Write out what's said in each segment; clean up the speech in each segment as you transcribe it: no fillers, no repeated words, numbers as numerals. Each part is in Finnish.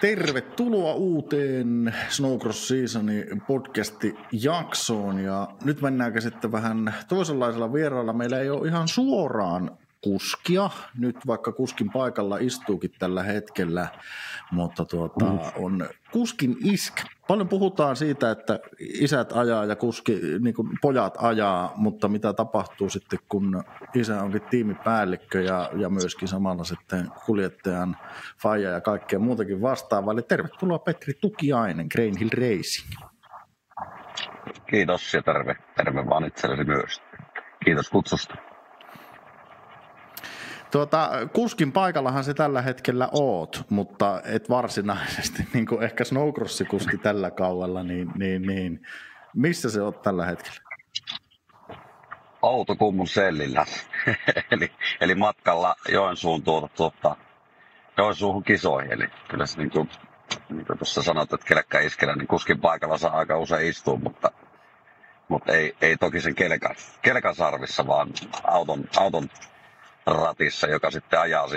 Tervetuloa uuteen Snowcross Seasonin podcast-jaksoon ja nyt mennäänkö sitten vähän toisenlaisella vieraalla. Meillä ei ole ihan suoraan kuskia, nyt vaikka kuskin paikalla istuukin tällä hetkellä, mutta on kuskin isk. Paljon puhutaan siitä, että isät ajaa ja niin kuin pojat ajaa, mutta mitä tapahtuu sitten, kun isä onkin tiimipäällikkö ja myöskin samalla sitten kuljettajan faija ja kaikkea muutakin vastaavaa. Eli tervetuloa Petri Tukiainen, Grain Hill Racing. Kiitos ja terve vaan itsellesi myös. Kiitos kutsusta. Kuskin paikallahan se tällä hetkellä oot, mutta et varsinaisesti, niin kuin ehkä snowcrossikuski tällä kaudella, niin missä se oot tällä hetkellä? Outokummun sellillä, eli matkalla Joensuun Joensuuhun kisoihin, eli kyllä se niin kuin tuossa sanot, että kelkkä iskellä, niin kuskin paikalla saa aika usein istua, mutta ei toki sen kelkan sarvissa, vaan auton ratissa, joka sitten ajaa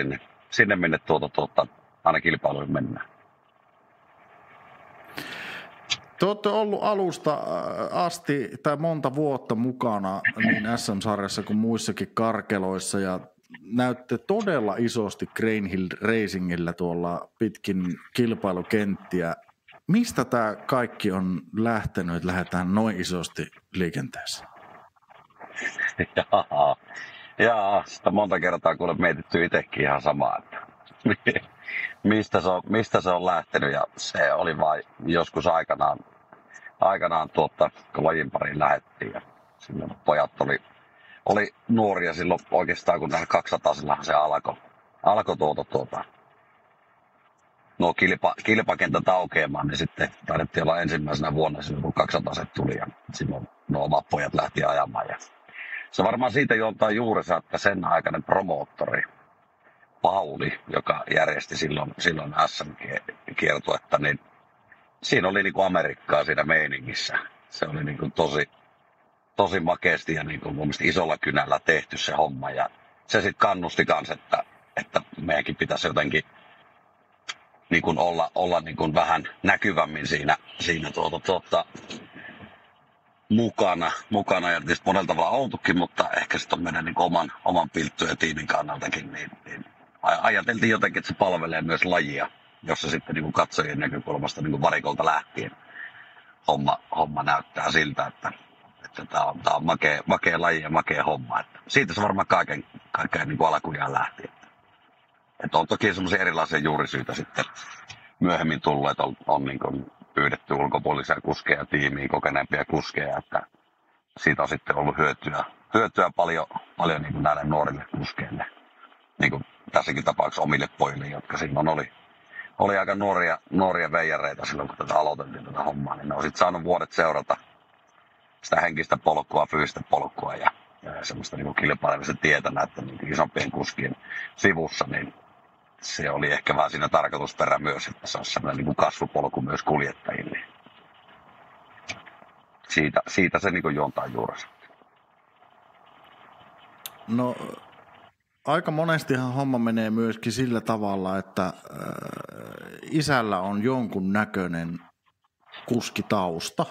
sinne minne aina kilpailuihin mennään. Te olette ollut alusta asti tai monta vuotta mukana niin SM-sarjassa kuin muissakin karkeloissa ja näytte todella isosti Grain Hill Racingillä tuolla pitkin kilpailukenttiä. Mistä tämä kaikki on lähtenyt, että lähdetään noin isosti liikenteeseen? Jaa, sitä monta kertaa kun olen mietitty itsekin ihan samaa, että mistä se on lähtenyt ja se oli vain joskus aikanaan kun lajin pariin lähdettiin ja silloin pojat oli nuoria silloin oikeastaan kun tähän 200-sillahan se alkoi nuo kilpakentät aukeamaan, niin sitten taidettiin olla ensimmäisenä vuonna silloin kun 200 tuli ja silloin nuo omat pojat lähti ajamaan ja se varmaan siitä juontaa juurensa, että sen aikainen promoottori Pauli, joka järjesti silloin SM-kiertuetta, niin siinä oli niin kuin Amerikkaa siinä meiningissä. Se oli niin kuin tosi makeasti ja niin kuin mun mielestä isolla kynällä tehty se homma. Ja se sitten kannusti kanssa, että meidänkin pitäisi jotenkin niin kuin olla niin kuin vähän näkyvämmin siinä mukana ja tietysti monella tavalla oltukin, mutta ehkä sitten on meidän niin oman pilttyn ja tiimin kannaltakin, niin ajateltiin jotenkin, että se palvelee myös lajia, jossa sitten niin kuin katsojien näkökulmasta niin kuin varikolta lähtien homma näyttää siltä, että tämä on makea laji ja makea homma. Että siitä se varmaan kaiken niin kuin alkujaan lähti. Että on toki semmoisia erilaisia juurisyitä sitten myöhemmin tullut, että on niin kuin pyydetty ulkopuolisia kuskeja tiimiin, kokeneempia kuskeja, että siitä on sitten ollut hyötyä paljon niin kuin näille nuorille kuskeille. Niin kuin tässäkin tapauksessa omille pojille, jotka silloin oli aika nuoria veijareita silloin, kun tätä aloitettiin tätä hommaa, niin ne on sitten saanut vuodet seurata sitä henkistä polkua, fyysistä polkua ja semmoista niin kuin kilpailemisen tietä näiden niin isompien kuskien sivussa, niin se oli ehkä vähän siinä tarkoitusperä myös, että se on sellainen niin kuin kasvupolku myös kuljettajille. Siitä se niin kuin juontaa juurensa. No aika monestihan homma menee myöskin sillä tavalla, että isällä on jonkun näköinen kuskitausta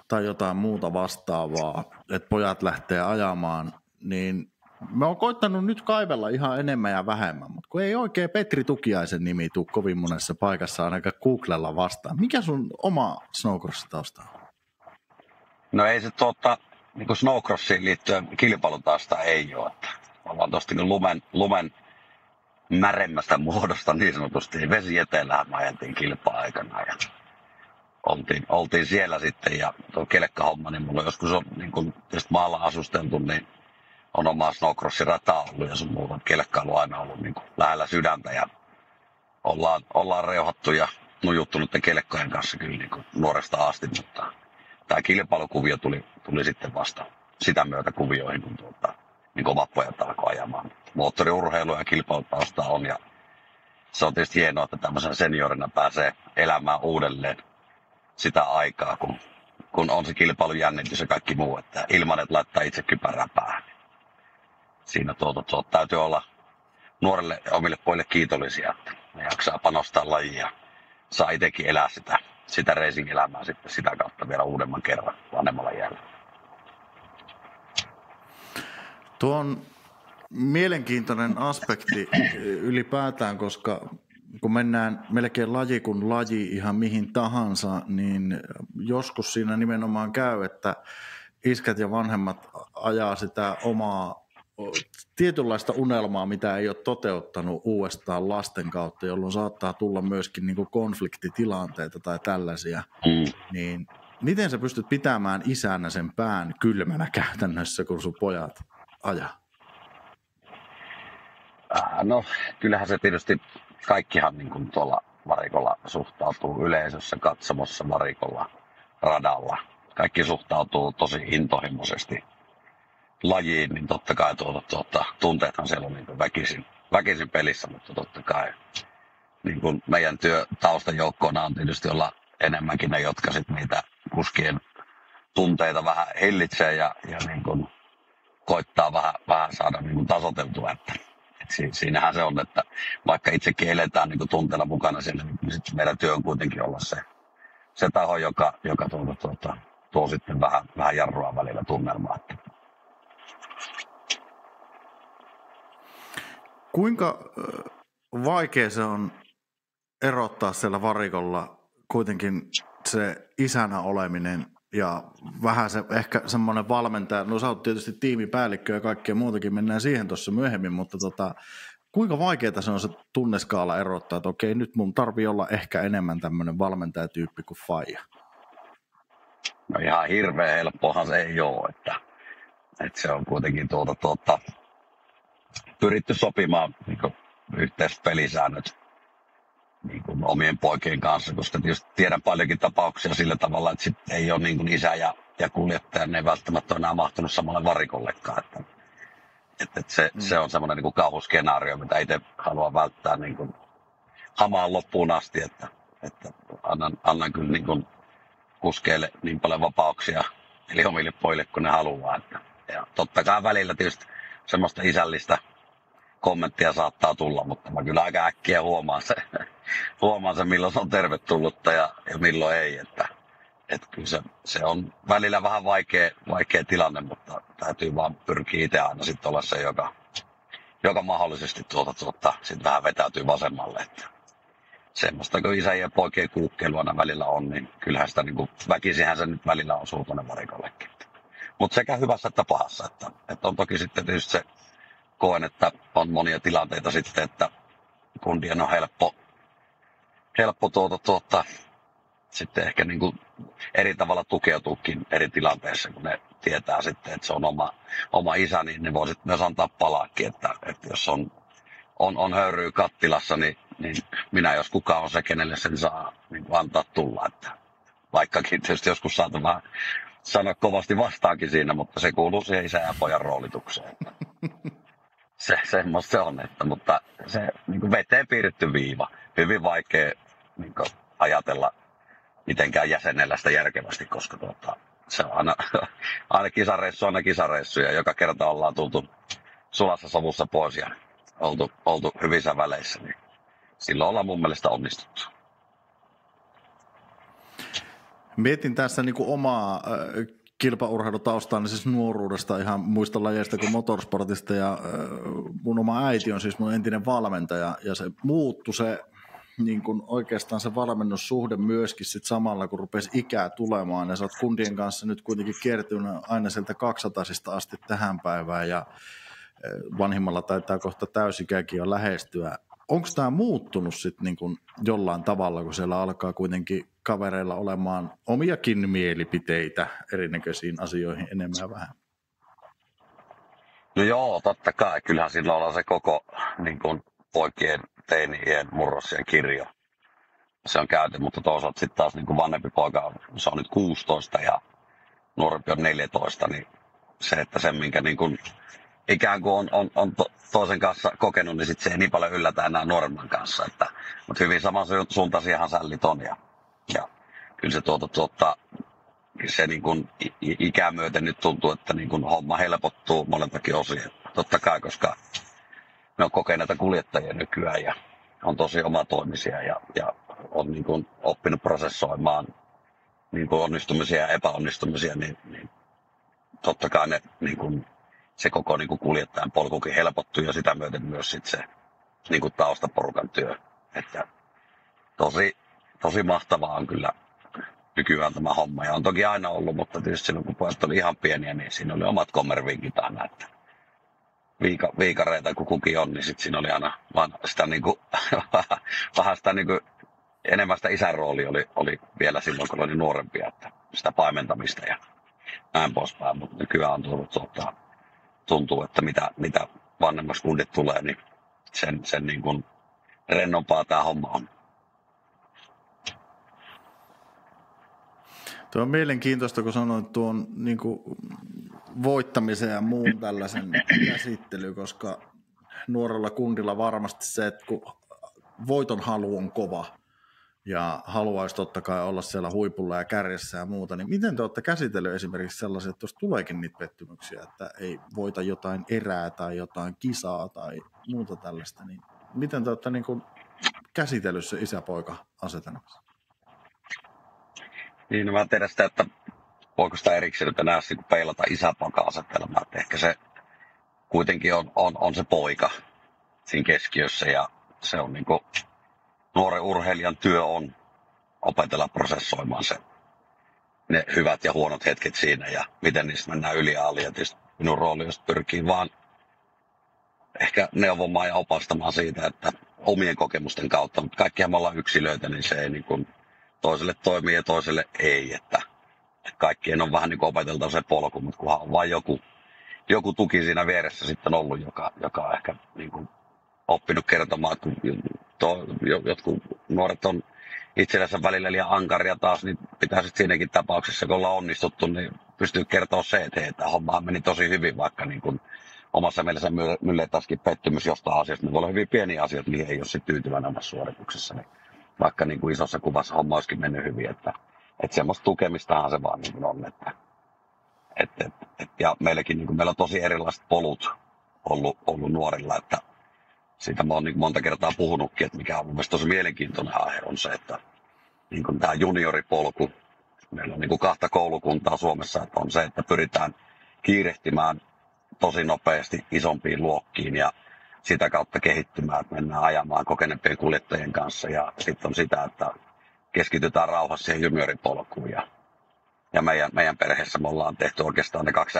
tai jotain muuta vastaavaa, että pojat lähtee ajamaan, niin mä oon koittanut nyt kaivella ihan enemmän ja vähemmän, mutta kun ei oikein Petri Tukiaisen nimi tule kovin monessa paikassa ainakaan Googlella vastaan. Mikä sun oma snowcross-tausta on? No ei se niin kuin snowcrossiin liittyen kilpailutausta ei ole. Ollaan tuosta niin lumen märemmästä muodosta niin sanotusti. Vesi etelään me ajettiin kilpa-aikana ja oltiin siellä sitten ja tuo kelkkahomma, niin mulla joskus on niin kun tietysti maalla asusteltu, niin on omaa snowcrossirataa ollut ja sun muuta kelkkailu aina ollut niin lähellä sydäntä ja ollaan reuhattu ja nujuttu niiden kelkkojen kanssa kyllä niin nuoresta asti, mutta tämä kilpailukuvio tuli sitten vasta sitä myötä kuvioihin, kun niin omat pojat alkoi ajamaan. Moottoriurheilu ja kilpailutausta on ja se on tietysti hienoa, että tämmöisen seniorina pääsee elämään uudelleen sitä aikaa, kun on se kilpailujännitys ja kaikki muu, että ilman, että laittaa itse kypärää päähän. Siinä täytyy olla nuorille ja omille pojille kiitollisia, että ne jaksaa panostaa lajia saa itsekin elää sitä racing-elämää sitten sitä kautta vielä uudemman kerran vanhemmalla iällä. Tuo on mielenkiintoinen aspekti ylipäätään, koska kun mennään melkein laji kuin laji ihan mihin tahansa, niin joskus siinä nimenomaan käy, että iskät ja vanhemmat ajaa sitä omaa tietynlaista unelmaa, mitä ei ole toteuttanut uudestaan lasten kautta, jolloin saattaa tulla myöskin niin kuin konfliktitilanteita tai tällaisia. Niin miten sä pystyt pitämään isänä sen pään kylmänä käytännössä, kun sun pojat ajaa? No kyllähän se tietysti kaikkihan niin kuin tuolla varikolla suhtautuu yleisössä, katsomossa, varikolla, radalla. Kaikki suhtautuu tosi intohimoisesti lajiin, niin totta kai tunteethan siellä on niin väkisin pelissä, mutta totta kai niin kuin meidän taustajoukkona on tietysti olla enemmänkin ne, jotka sit niitä kuskien tunteita vähän hillitsee ja niin kuin koittaa vähän saada niin kuin tasoteltua. Että siinähän se on, että vaikka itsekin eletään niin kuin tunteella mukana siellä, niin sit meidän työ on kuitenkin olla se taho, joka tuo sitten vähän jarrua välillä tunnelmaa. Kuinka vaikea se on erottaa siellä varikolla kuitenkin se isänä oleminen ja vähän se ehkä semmoinen valmentaja, no sä oot tietysti tiimipäällikkö ja kaikkea muutakin, mennään siihen tuossa myöhemmin, mutta kuinka vaikeaa se on se tunneskaala erottaa, että okei, nyt mun tarvii olla ehkä enemmän tämmöinen valmentajatyyppi kuin faija? No ihan hirveän helppohan se ei ole, että se on kuitenkin pyritty sopimaan niin yhteiset pelisäännöt niin kuin omien poikien kanssa, koska tietysti tiedän paljonkin tapauksia sillä tavalla, että sit ei ole niin kuin isä ja kuljettaja, ne ei välttämättä ole enää mahtunut samalle varikollekaan. Että se on semmoinen niin kuin kauhuskenaario, mitä itse haluan välttää niin kuin hamaan loppuun asti, että annan kyllä niin kuin kuskeille niin paljon vapauksia, eli omille pojille kun ne haluaa. Ja totta kai välillä tietysti semmoista isällistä kommenttia saattaa tulla, mutta mä kyllä aika äkkiä huomaan se milloin se on tervetullutta ja milloin ei. Että kyllä se on välillä vähän vaikea tilanne, mutta täytyy vaan pyrkiä itse aina sitten olla se, joka mahdollisesti sitten vähän vetäytyy vasemmalle. Että semmoista, kun isä ja poikien kuukkeilua aina välillä on, niin kyllähän sitä niin väkisinhän se nyt välillä on tuonne varikollekin. Mutta sekä hyvässä että pahassa. Että on toki sitten tietysti se koen, että on monia tilanteita sitten, että kundien on helppo sitten ehkä niin kuin eri tavalla tukeutuukin eri tilanteissa, kun ne tietää sitten, että se on oma isä, niin ne voi sitten myös antaa palaakin, että jos on höyryä kattilassa, niin minä jos kukaan on se, kenelle sen saa niin antaa tulla, että vaikkakin tietysti joskus saatan vähän sanoa kovasti vastaankin siinä, mutta se kuuluu siihen isän ja pojan roolitukseen. Semmoista se on, mutta se niin kuin veteen piirretty viiva. Hyvin vaikea niin kuin ajatella mitenkään jäsenellä sitä järkevästi, koska se on aina kisareissu ja joka kerta ollaan tultu sulassa sovussa pois ja oltu hyvissä väleissä, niin silloin ollaan mun mielestä onnistuttu. Mietin tässä niin kuin omaa kilpaurheilutaustaa, niin siis nuoruudesta ihan muista lajeista kuin motorsportista ja mun oma äiti on siis mun entinen valmentaja ja se muuttui se niin kuin oikeastaan se valmennussuhde myöskin sit samalla, kun rupesi ikää tulemaan ja sä oot kundien kanssa nyt kuitenkin kiertynyt aina sieltä 200 asti tähän päivään ja vanhimmalla taitaa kohta täysikäkin jo lähestyä. Onko tämä muuttunut sitten niin kuin jollain tavalla, kun siellä alkaa kuitenkin kavereilla olemaan omiakin mielipiteitä erinäköisiin asioihin enemmän ja vähän? No joo, totta kai. Kyllähän sillä ollaan se koko niin kuin poikien, teinien, murrosien kirjo. Se on käyty, mutta toisaalta sitten taas niin kuin vanhempi poika, se on nyt 16 ja nuorempi on 14, niin se, että sen minkä niin kuin ikään kuin on toisen kanssa kokenut, niin sit se ei niin paljon yllätä enää nuoremman kanssa. Mutta hyvin samansuuntaisiahan sällit on. Ja kyllä se se niin kuin ikää myöten nyt tuntuu, että niin kuin homma helpottuu moneltakin osin. Totta kai, koska me on kokeneita kuljettajia nykyään ja on tosi omatoimisia ja on niin kuin oppinut prosessoimaan niin kuin onnistumisia ja epäonnistumisia, niin totta kai niin kuin se koko niin kuin kuljettajan polkukin helpottuu ja sitä myöten myös sit se niin kuin taustaporukan työ. Että tosi mahtavaa on kyllä nykyään tämä homma. Ja on toki aina ollut, mutta tietysti silloin kun pojat oli ihan pieniä, niin siinä oli omat kommervinkit aina. Että viikareita kun kukin on, niin sitten siinä oli aina vaan sitä niinku, vähän sitä niinku, enemmän sitä isän rooli oli vielä silloin, kun oli nuorempia, että sitä paimentamista ja näin poispäin. Mutta nykyään on tullut tuntuu, että mitä vanhemmaksi kundit tulee, niin sen niin kuin rennompaa tämä homma on. Tuo on mielenkiintoista, kun sanoit tuon niin kuin voittamisen ja muun tällaisen käsittely, koska nuorella kundilla varmasti se, että kun voiton halu on kova ja haluaisi totta kai olla siellä huipulla ja kärjessä ja muuta, niin miten te olette käsitellyt esimerkiksi sellaisia, että jos tuleekin niitä pettymyksiä, että ei voita jotain erää tai jotain kisaa tai muuta tällaista, niin miten te olette niin kuin käsitellyt se isä-poika-asetelmassa? Niin, mä tiedän sitä, että voiko sitä erikseen nyt enää peilata isä-poika-asetelmaa, että ehkä se kuitenkin on se poika siinä keskiössä ja se on niin kuin nuoren urheilijan työ on opetella prosessoimaan ne hyvät ja huonot hetket siinä ja miten niistä mennään yli ja ali. Ja tietysti minun rooli on pyrkii vaan ehkä neuvomaan ja opastamaan siitä, että omien kokemusten kautta, mutta kaikkihan me ollaan yksilöitä, niin se ei niin kuin toiselle toimii ja toiselle ei. Että kaikkien on vähän niin kuin opeteltava se polku, mutta kunhan on vain joku tuki siinä vieressä sitten ollut, joka on ehkä niin kuin oppinut kertomaan, että jotkut nuoret on itsellensä välillä liian ankaria taas, niin pitää sitten siinäkin tapauksessa, kun ollaan onnistuttu, niin pystyy kertoa se, että hei, tämä homma meni tosi hyvin, vaikka niin kuin omassa mielessä myllettäisikin pettymys jostain asiasta. Me voi olla hyvin pieniä asioita, mihin ei ole sitten tyytyväinen omassa suorituksessa. Niin vaikka niin kuin isossa kuvassa homma olisikin mennyt hyvin, että semmoista tukemistahan se vaan niin kuin on. Ja meilläkin niin kuin, meillä on tosi erilaiset polut ollut nuorilla, että siitä mä oon niin monta kertaa puhunutkin, että mikä on mun mielestä tosi mielenkiintoinen aihe on se, että niin kuin tämä junioripolku, meillä on niin kuin 2 koulukuntaa Suomessa, että on se, että pyritään kiirehtimään tosi nopeasti isompiin luokkiin ja sitä kautta kehittymään, että mennään ajamaan kokeneempien kuljettajien kanssa ja sitten on sitä, että keskitytään rauhassa siihen junioripolkuun ja meidän perheessä me ollaan tehty oikeastaan ne 2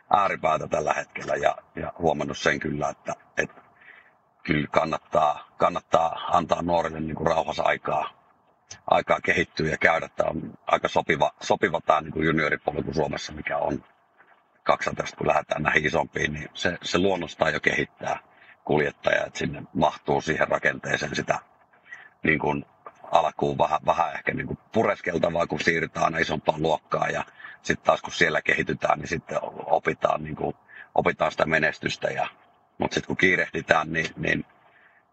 ääripäätä tällä hetkellä ja huomannut sen kyllä, että kyllä kannattaa antaa nuorille niin kuin rauhassa aikaa kehittyä ja käydä. Tämä on aika sopiva tämä niin kuin junioripolku Suomessa, mikä on 12, kun lähdetään näihin isompiin, niin se luonnostaan jo kehittää kuljettajaa, että sinne mahtuu siihen rakenteeseen sitä niin kuin alkuun vähän ehkä niin kuin pureskeltavaa, kun siirrytään aina isompaan luokkaan ja sitten taas kun siellä kehitytään, niin sitten opitaan sitä menestystä. Mutta sitten kun kiirehditään, niin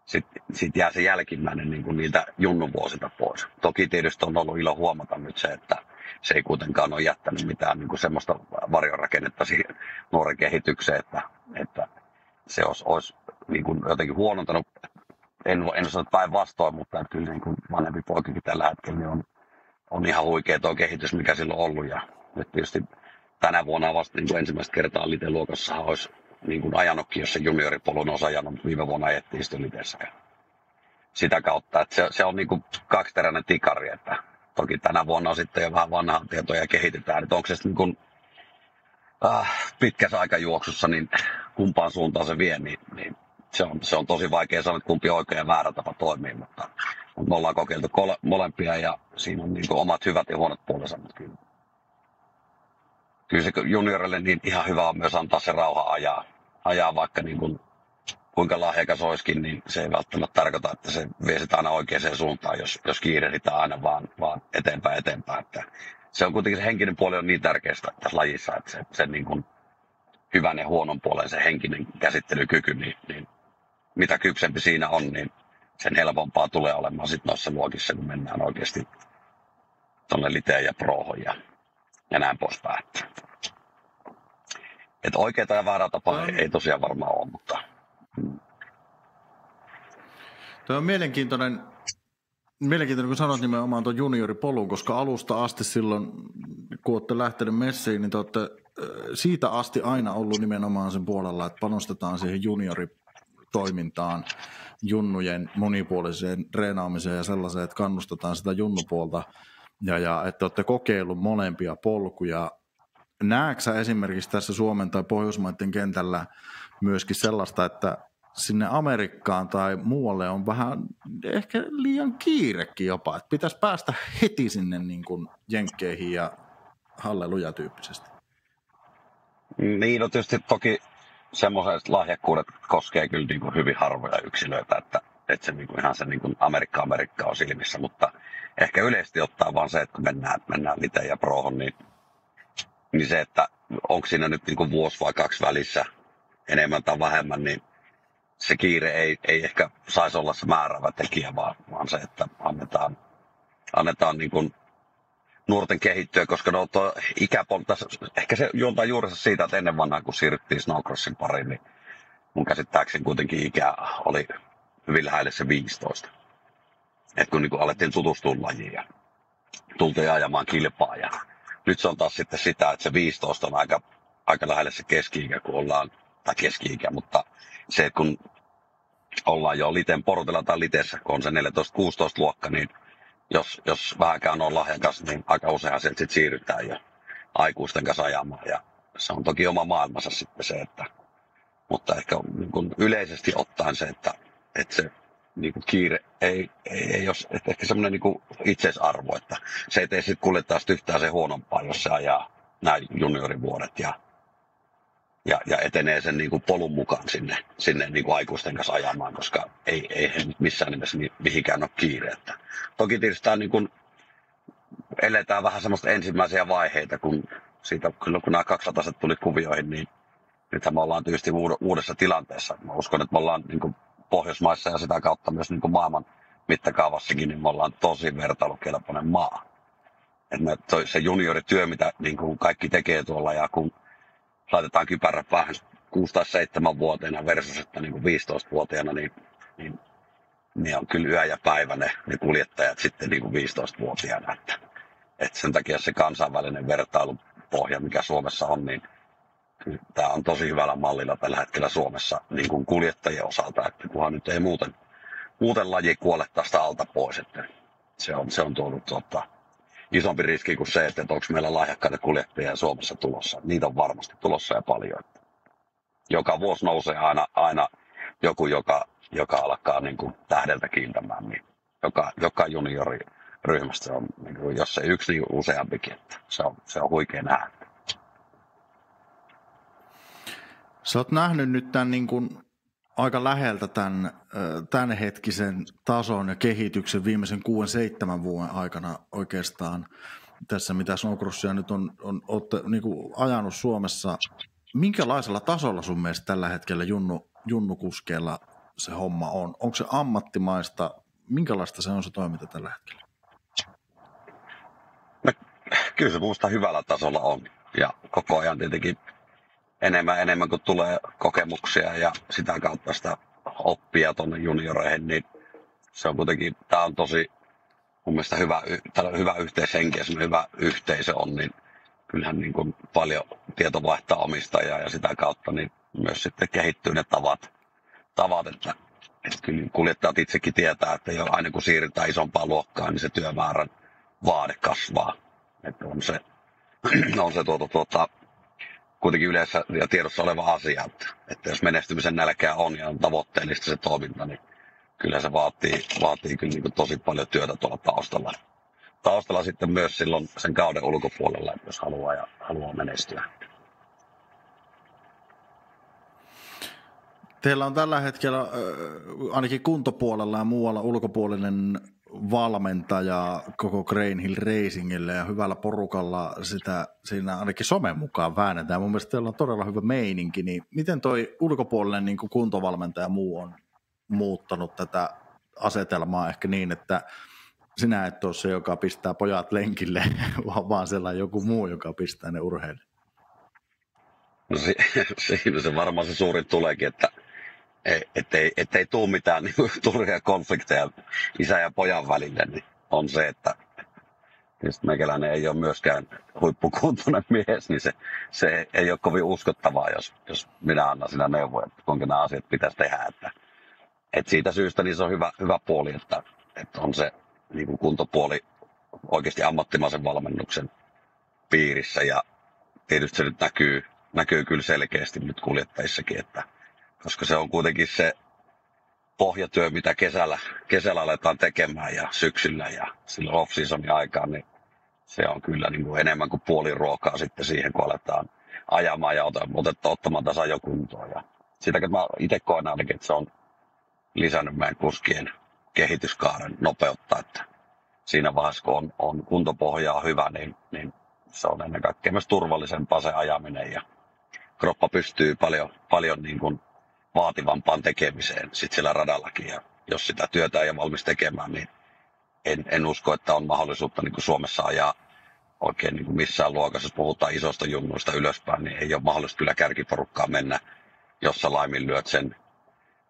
sitten jää se jälkimmäinen niin kuin niiltä junnun vuosilta pois. Toki tietysti on ollut ilo huomata nyt se, että se ei kuitenkaan ole jättänyt mitään niin kuin semmoista varjorakennetta siihen nuoren kehitykseen, että se olisi niin kuin jotenkin huonontanut. En sano päinvastoin, mutta että kyllä niin kuin vanhempi poikakin tällä hetkellä niin on ihan huikea tuo kehitys, mikä sillä on ollut. Ja nyt tietysti tänä vuonna vasta niin kuin ensimmäistä kertaa Lite-luokassa olisi niin kuin ajanutkin, jos se junioripolun olisi ajanut, mutta viime vuonna ajettiin sitten Litessä. Sitä kautta, että se on niin kuin kaksiteräinen tikari, että toki tänä vuonna on sitten jo vähän vanhaa tietoja ja kehitetään, että onko se niin kuin pitkässä aikajuoksussa, niin kumpaan suuntaan se vie, niin se on tosi vaikea sanoa, että kumpi oikea ja väärä tapa toimii, mutta me ollaan kokeiltu molempia ja siinä on niin kuin omat hyvät ja huonot puolensa, mutta kyllä se juniorille niin ihan hyvä on myös antaa se rauha ajaa vaikka niin kuin kuinka lahjakas olisikin, niin se ei välttämättä tarkoita, että se vie sitä aina oikeaan suuntaan, jos kiirehditään aina vaan eteenpäin. Että se on kuitenkin se henkinen puoli on niin tärkeästä tässä lajissa, että se niin kuin hyvän ja huonon puolen se henkinen käsittelykyky, niin mitä kypsempi siinä on, niin sen helpompaa tulee olemaan sitten noissa luokissa, kun mennään oikeasti tuonne Liteen ja Prohon ja näin poispäin. Että oikeaa ja väärää tapaa ei tosiaan varmaan ole, mutta... Tuo on mielenkiintoinen Mielenkiintoinen, kun sanot nimenomaan tuon junioripolun, koska alusta asti silloin, kun olette lähtenyt messiin, niin te olette siitä asti aina ollut nimenomaan sen puolella, että panostetaan siihen junioritoimintaan, junnujen monipuoliseen treenaamiseen ja sellaiseen, että kannustetaan sitä junnupuolta ja että olette kokeillut molempia polkuja. Näetkö sä esimerkiksi tässä Suomen tai Pohjoismaiden kentällä myöskin sellaista, että sinne Amerikkaan tai muualle on vähän ehkä liian kiirekin jopa, että pitäisi päästä heti sinne niin kuin jenkkeihin ja halleluja tyyppisesti? Niin, no tietysti toki semmoiset lahjakkuudet koskee kyllä niin kuin hyvin harvoja yksilöitä, että se niin kuin ihan se niin kuin Amerikka on silmissä, mutta ehkä yleisesti ottaa vaan se, että kun mennään liteen ja prohon, niin se, että onko siinä nyt niin kuin vuosi vai 2 välissä enemmän tai vähemmän, niin se kiire ei ehkä saisi olla se määräävä tekijä, vaan se, että annetaan niin kuin nuorten kehittyä, koska tuo ikäpolta, ehkä se juontaa juurensa siitä, että ennen vanhaa, kun siirryttiin snowcrossin pariin, niin mun käsittääkseni kuitenkin ikä oli hyvin lähelle se 15. Että kun niin kuin alettiin tutustua lajiin ja tultiin ajamaan kilpaa. Ja nyt se on taas sitten sitä, että se 15 on aika lähelle se keski-ikä, kun ollaan, tai keski-ikä, mutta se, että kun ollaan jo liteen portilla tai litessä, kun on se 14-16 luokka, niin jos vähänkään on lahjakas, niin aika useinhan sieltä sitten siirrytään jo aikuisten kanssa ajamaan. Ja se on toki oma maailmansa sitten se, mutta ehkä niin kuin yleisesti ottaen se, että se niin kuin kiire ei ole, että ehkä semmoinen niin kuin itseisarvo, että se ei tee sitten kuljettaa yhtään se huonompaa, jos se ajaa nämä juniorivuodet ja etenee sen niin kuin polun mukaan sinne niin kuin aikuisten kanssa ajamaan, koska ei he missään nimessä mihinkään ole kiire. Että toki tietysti niin kuin eletään vähän semmoista ensimmäisiä vaiheita, kun nämä 200 tuli kuvioihin, niin nythän me ollaan tietysti uudessa tilanteessa. Mä uskon, että me ollaan niin kuin Pohjoismaissa ja sitä kautta myös niin kuin maailman mittakaavassakin, niin me ollaan tosi vertailukelpoinen maa. Että se juniorityö, mitä niin kuin kaikki tekee tuolla, ja kun laitetaan kypärät vähän 6 tai 7-vuotiaana versus että niin kuin 15-vuotiaana, niin ne on kyllä yö ja päivä ne kuljettajat sitten niin kuin 15-vuotiaana. Että sen takia se kansainvälinen vertailupohja, mikä Suomessa on, niin tämä on tosi hyvällä mallilla tällä hetkellä Suomessa niin kuin kuljettajien osalta, että kunhan nyt ei muuten laji kuole tästä alta pois. Että se on tuonut isompi riski kuin se, että onko meillä lahjakkaita kuljettajia Suomessa tulossa. Niitä on varmasti tulossa ja paljon. Joka vuosi nousee aina joku, joka alkaa niin kuin tähdeltä kiiltämään. Niin joka junioriryhmästä on, niin kuin, jos ei yksi, niin useampikin. Että se on huikea nähdä. Sä oot nähnyt nyt tämän niin kuin aika läheltä tämän hetkisen tason ja kehityksen viimeisen 6-7 vuoden aikana oikeastaan tässä, mitä snowcrossia nyt olette niin kuin ajanut Suomessa. Minkälaisella tasolla sun mielestä tällä hetkellä junnukuskeilla se homma on? Onko se ammattimaista? Minkälaista se on se toiminta tällä hetkellä? No, kyllä se minusta hyvällä tasolla on ja koko ajan tietenkin enemmän kun tulee kokemuksia ja sitä kautta sitä oppia tuonne junioreihin, niin se on kuitenkin, tämä on tosi mun mielestä hyvä yhteishenki ja hyvä yhteisö on, niin kyllähän niin kuin paljon tieto vaihtaa omistajaa ja sitä kautta niin myös sitten kehittyy ne tavat että kyllä kuljettajat itsekin tietää, että jo aina kun siirrytään isompaan luokkaan, niin se työmäärän vaade kasvaa. Että on se kuitenkin yleensä ja tiedossa oleva asia, että jos menestymisen nälkää on ja on tavoitteellista se toiminta, niin kyllä se vaatii kyllä niin tosi paljon työtä tuolla taustalla. Taustalla sitten myös silloin sen kauden ulkopuolella, jos haluaa menestyä. Teillä on tällä hetkellä ainakin kuntopuolella ja muualla ulkopuolinen valmentaja koko Crane Hill Racingille ja hyvällä porukalla sitä siinä ainakin somen mukaan väännetään. Mun mielestä teillä on todella hyvä meininki, niin miten toi ulkopuolinen niin kuin kuntovalmentaja muu on muuttanut tätä asetelmaa ehkä niin, että sinä et ole se, joka pistää pojat lenkille, vaan sellainen joku muu, joka pistää ne urheille? No siinä se varmaan se suurin tuleekin, että ettei tule mitään niin turhia konflikteja isän ja pojan välille, niin on se, että tietysti meikäläinen ei ole myöskään huippukuntoinen mies, niin se ei ole kovin uskottavaa, jos minä annan sinä neuvoja, että kuinka nämä asiat pitäisi tehdä. Että siitä syystä niin se on hyvä puoli, että on se niin kuin kuntopuoli oikeasti ammattimaisen valmennuksen piirissä. Ja tietysti se nyt näkyy kyllä selkeästi nyt kuljettajissakin, että koska se on kuitenkin se pohjatyö, mitä kesällä aletaan tekemään ja syksyllä ja silloin off-seasonin aikaan, niin se on kyllä niin kuin enemmän kuin puoli ruokaa sitten siihen, kun aletaan ajamaan ja ottamaan tasajokuntoon. Ja sitäkin mä itse koen ainakin, että se on lisännyt meidän kuskien kehityskaaren nopeutta, että siinä vaiheessa, kun on kuntopohjaa hyvä, niin se on ennen kaikkea myös turvallisempaa se ajaminen ja kroppa pystyy paljon niin kuin vaativampaan tekemiseen sit siellä radallakin. Ja jos sitä työtä ei ole valmis tekemään, niin en usko, että on mahdollisuutta niin kuin Suomessa ajaa oikein niin kuin missään luokassa. Jos puhutaan isosta junnuista ylöspäin, niin ei ole mahdollista kyllä kärkiporukkaa mennä, jos sä laiminlyöt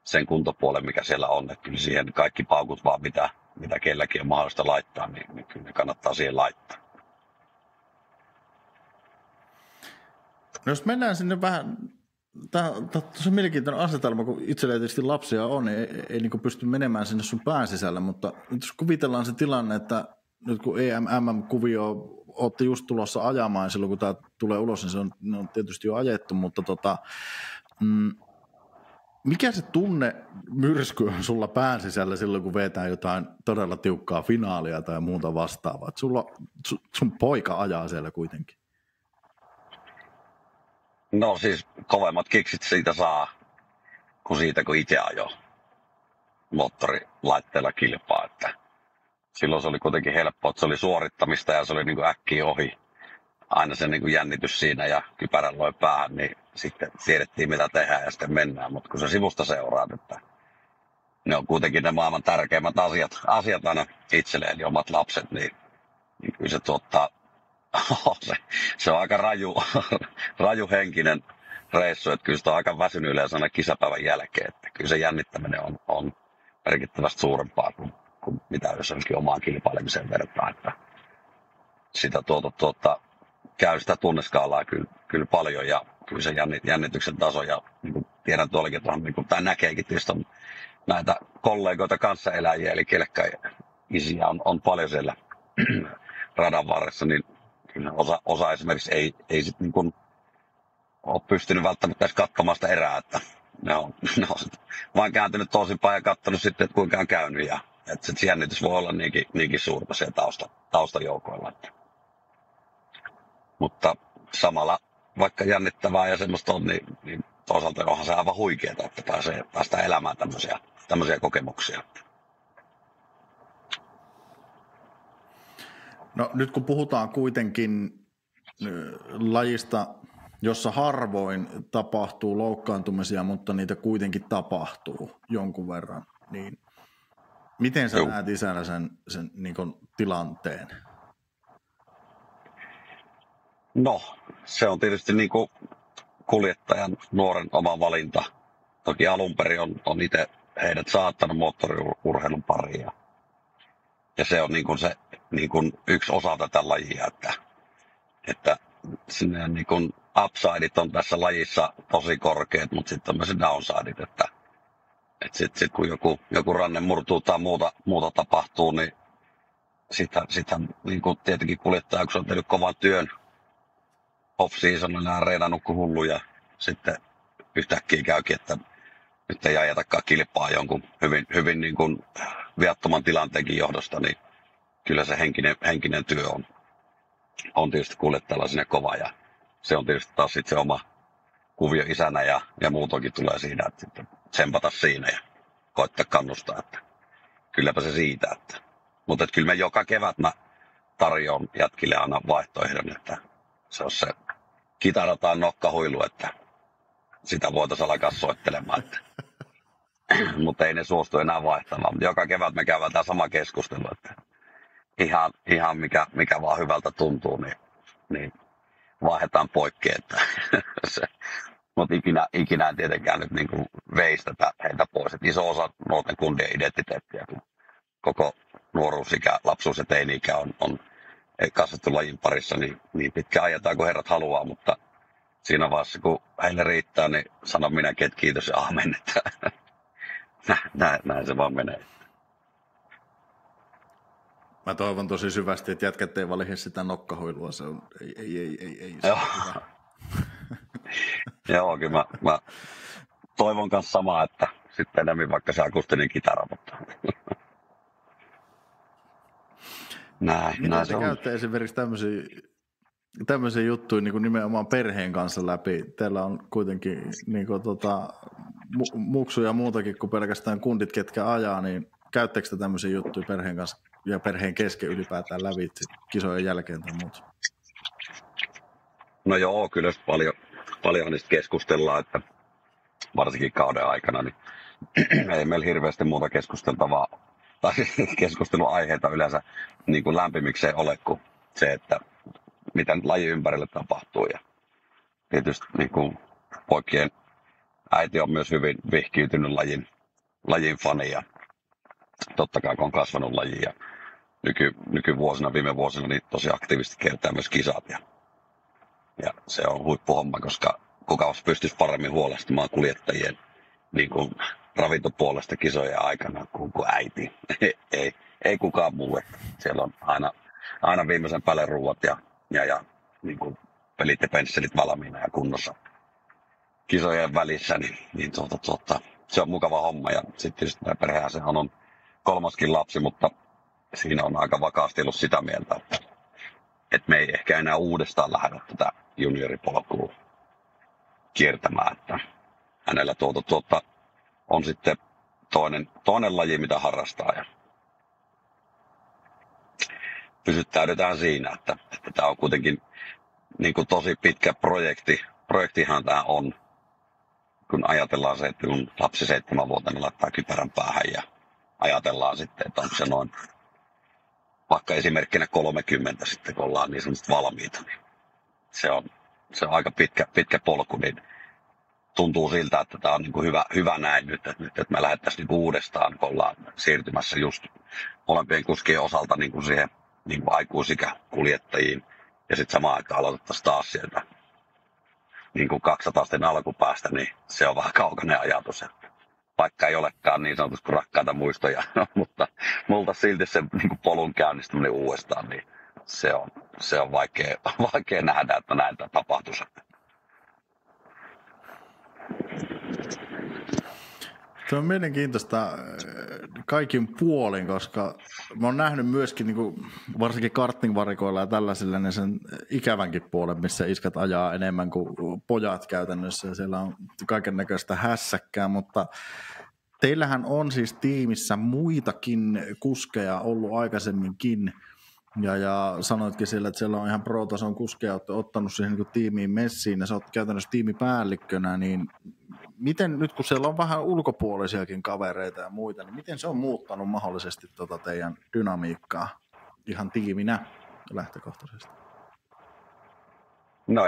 sen kuntopuolen, mikä siellä on. Että kyllä siihen kaikki paukut vaan, mitä kelläkin on mahdollista laittaa, niin kyllä ne kannattaa siihen laittaa. No jos mennään sinne vähän, tämä on tosi mielenkiintoinen asetelma, kun itsellä tietysti lapsia on, niin ei niin pysty menemään sinne sun pään sisälle, mutta nyt jos kuvitellaan se tilanne, että nyt kun MM-kuvio olette just tulossa ajamaan, silloin kun tämä tulee ulos, niin ne on tietysti jo ajettu, mutta mikä se tunne myrsky on sulla pään sisällä silloin, kun vetää jotain todella tiukkaa finaalia tai muuta vastaavaa? Että sun poika ajaa siellä kuitenkin. No siis kovemmat kiksit siitä saa kuin siitä, kun itse ajoi moottorilaitteella kilpaa. Että silloin se oli kuitenkin helppoa, että se oli suorittamista ja se oli niin kuin äkkiä ohi. Aina se niin kuin jännitys siinä ja kypärän loi päähän, niin sitten tiedettiin mitä tehdään ja sitten mennään. Mutta kun se sivusta seuraa, että ne on kuitenkin ne maailman tärkeimmät asiat aina itselleen, eli omat lapset, niin kyllä se tuottaa. Se on aika raju henkinen reissu, että kyllä sitä on aika väsynyt yleensä aina kisapäivän jälkeen, että kyllä se jännittäminen on merkittävästi suurempaa kuin mitä jos onkin omaan kilpailemiseen vertaa, että sitä käy sitä tunneskaalaa kyllä paljon ja kyllä se jännityksen taso ja niin kuin tiedän tuollakin, että niin kuin tämä näkeekin tietysti on näitä kollegoita kanssaeläjiä eli kelkkaisiä on paljon siellä radan varressa, niin kyllä osa esimerkiksi ei sit niin kuin ole pystynyt välttämättä edes katsomaan sitä erää, että ne on vain kääntynyt toisinpäin ja katsonut sitten, että kuinka on käynyt. Ja että se jännitys voi olla niinkin suurta siellä taustajoukoilla. Mutta samalla vaikka jännittävää ja semmoista on, niin toisaalta onhan se aivan huikeaa, että päästään elämään tämmöisiä kokemuksia. No nyt kun puhutaan kuitenkin lajista, jossa harvoin tapahtuu loukkaantumisia, mutta niitä kuitenkin tapahtuu jonkun verran, niin miten sä näet isänä sen niin kuin tilanteen? No, se on tietysti niin kuin kuljettajan nuoren oma valinta. Toki alun perin on itse heidät saattanut moottoriurheilun pariin. Ja se on se yksi osa tätä lajia, että sinne niin kuin upsideit on tässä lajissa tosi korkeat, mutta sitten on myös downsideit, että sit kun joku ranne murtuu tai muuta tapahtuu, niin sitä niin kuin tietenkin kuljettaja, kun se on tehnyt kovan työn off-seasonilla reenannut kuin hullu ja sitten yhtäkkiä käykin, että nyt ei ajetakaan kilpaa jonkun hyvin niin kuin viattoman tilanteenkin johdosta, niin kyllä se henkinen työ on tietysti kuljettajalla sinne kova ja se on tietysti taas sitten se oma kuvio isänä ja muutoinkin tulee siinä, että sitten tsempata siinä ja koittaa kannustaa, että kylläpä se siitä. Mutta kyllä me joka kevät mä tarjoan jätkille aina vaihtoehdon, että se on se kitara tai nokkahuilu, että sitä voitaisiin alkaa soittelemaan. Mutta ei ne suostu enää vaihtamaan. Mutta joka kevät me käydään tämä sama keskustelu, että ihan mikä vaan hyvältä tuntuu, niin vaihdetaan poikki. Että Mutta ikinä en tietenkään nyt niin kuin veistetä heitä pois. Et iso osa nuorten kundien identiteettiä, kun koko nuoruusikä, lapsuus ja teini-ikä on kasvattu lajin parissa, niin pitkään ajetaan kuin herrat haluaa, mutta siinä vaiheessa, kun heille riittää, niin sanon minäkin, että kiitos ja aamen, että näin se vaan menee. Mä toivon tosi syvästi, että jätkät ei valihe sitä nokkahuilua, se on, ei se Joo. on hyvä. Joo, kyllä mä toivon kanssa samaa, että sitten enemmän vaikka se akustinen kitara, mutta näin se on. käytte esimerkiksi tämmöisiä juttuja niin kuin nimenomaan perheen kanssa läpi? Teillä on kuitenkin niin kuin, muksuja muutakin kuin pelkästään kundit, ketkä ajaa, niin käyttekö te tämmöisiä juttuja perheen kanssa ja perheen kesken ylipäätään läpi kisojen jälkeen tai muuta? No joo, kyllä paljon niistä keskustellaan, että varsinkin kauden aikana, niin ei meillä hirveästi muuta keskusteltavaa tai keskusteluaiheita yleensä niin kuin lämpimikseen ole kuin se, että mitä nyt lajin ympärille tapahtuu. Ja tietysti niin kuin poikien äiti on myös hyvin vihkiytynyt lajin fani ja totta kai kun on kasvanut lajiin ja nykyvuosina, viime vuosina niin tosi aktiivisesti kiertää myös kisat ja se on huippuhomma, koska kuka pystyisi paremmin huolehtimaan kuljettajien niin kuin ravintopuolesta kisojen aikana kuin äiti. ei kukaan muu. Siellä on aina viimeisen päälle ruuat ja niin kuin pelit ja pensselit valmiina ja kunnossa kisojen välissä, niin se on mukava homma. Ja sitten tietysti meidän perheeseen on 3. lapsi, mutta siinä on aika vakaasti ollut sitä mieltä, että me ei ehkä enää uudestaan lähdetä tätä junioripolkua kiertämään, että hänellä on sitten toinen laji, mitä harrastaa ja pysyttäydytään siinä, että tämä on kuitenkin niin kuin tosi pitkä projekti. Projektihan tämä on, kun ajatellaan se, että kun lapsi 7-vuotiaana laittaa kypärän päähän ja ajatellaan sitten, että onko se noin vaikka esimerkkinä 30 sitten, kun ollaan niin sanotusti valmiita, niin se on aika pitkä polku, niin tuntuu siltä, että tämä on niin kuin hyvä näin nyt, että me lähdettäisiin niin kuin uudestaan, kun ollaan siirtymässä just molempien kuskien osalta niin kuin siihen niin kuin aikuisikäkuljettajiin ja sitten samaan aikaan aloitettaisiin taas sieltä niin kuin 200 alkupäästä, niin se on vähän kaukainen ajatus, että vaikka ei olekaan niin sanotusti rakkaita muistoja, mutta multa silti se niin kuin polun käynnistäminen uudestaan, niin se on vaikea nähdä, että näin tapahtuisi. Se on mielenkiintoista kaikin puolin, koska mä oon nähnyt myöskin niin kuin, varsinkin karting-varikoilla ja tällaisilla niin sen ikävänkin puolen, missä iskat ajaa enemmän kuin pojat käytännössä ja siellä on kaiken näköistä hässäkkää, mutta teillähän on siis tiimissä muitakin kuskeja ollut aikaisemminkin ja sanoitkin siellä, että siellä on ihan pro-tason kuskeja ottanut siihen niin kuin tiimiin messiin ja sä oot käytännössä tiimipäällikkönä, niin miten nyt, kun siellä on vähän ulkopuolisiakin kavereita ja muita, niin miten se on muuttanut mahdollisesti teidän dynamiikkaa ihan tiiminä lähtökohtaisesti? No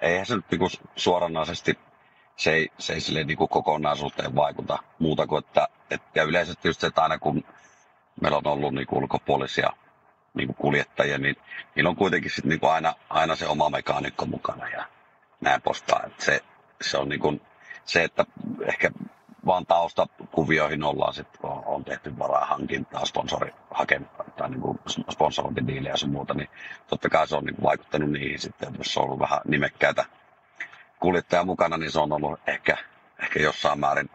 eihän se nyt niin suoranaisesti, se ei silleen niin kokonaisuuteen vaikuta muuta kuin, että yleisesti just se, että aina kun meillä on ollut niin ulkopuolisia niin kuljettajia, niin niillä on kuitenkin sit niin aina se oma mekaanikko mukana ja näin postaan. Se on niin kuin, se, että ehkä vaan taustakuvioihin ollaan sitten, kun on tehty varahankintaa, tai niin sponsorointidiilejä ja sun muuta, niin totta kai se on niin vaikuttanut niihin sitten, että jos on ollut vähän nimekkäitä kuljettajia mukana, niin se on ollut ehkä jossain määrin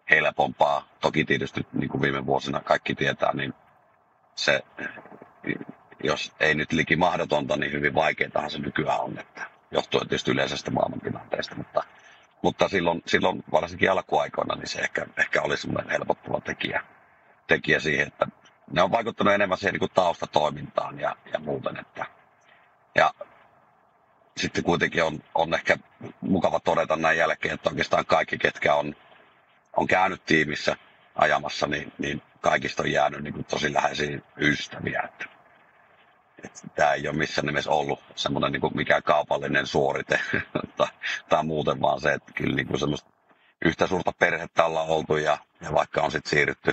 helpompaa. Toki tietysti niin kuin viime vuosina kaikki tietää, niin se, jos ei nyt liki mahdotonta, niin hyvin vaikeatahan se nykyään on, että johtuen tietysti yleisestä maailmantilanteesta, mutta silloin varsinkin alkuaikoina niin se ehkä oli semmoinen helpottava tekijä siihen, että ne on vaikuttanut enemmän siihen niin kuin taustatoimintaan ja muuten. Ja sitten kuitenkin on ehkä mukava todeta näin jälkeen, että oikeastaan kaikki, ketkä on käynyt tiimissä ajamassa, niin kaikista on jäänyt niin kuin tosi läheisiä ystäviä. tämä ei ole missään nimessä ollut semmoinen niin kuin mikään kaupallinen suorite tai muuten, vaan se, että kyllä niin kuin semmoista yhtä suurta perhettä ollaan oltu ja vaikka on sitten siirrytty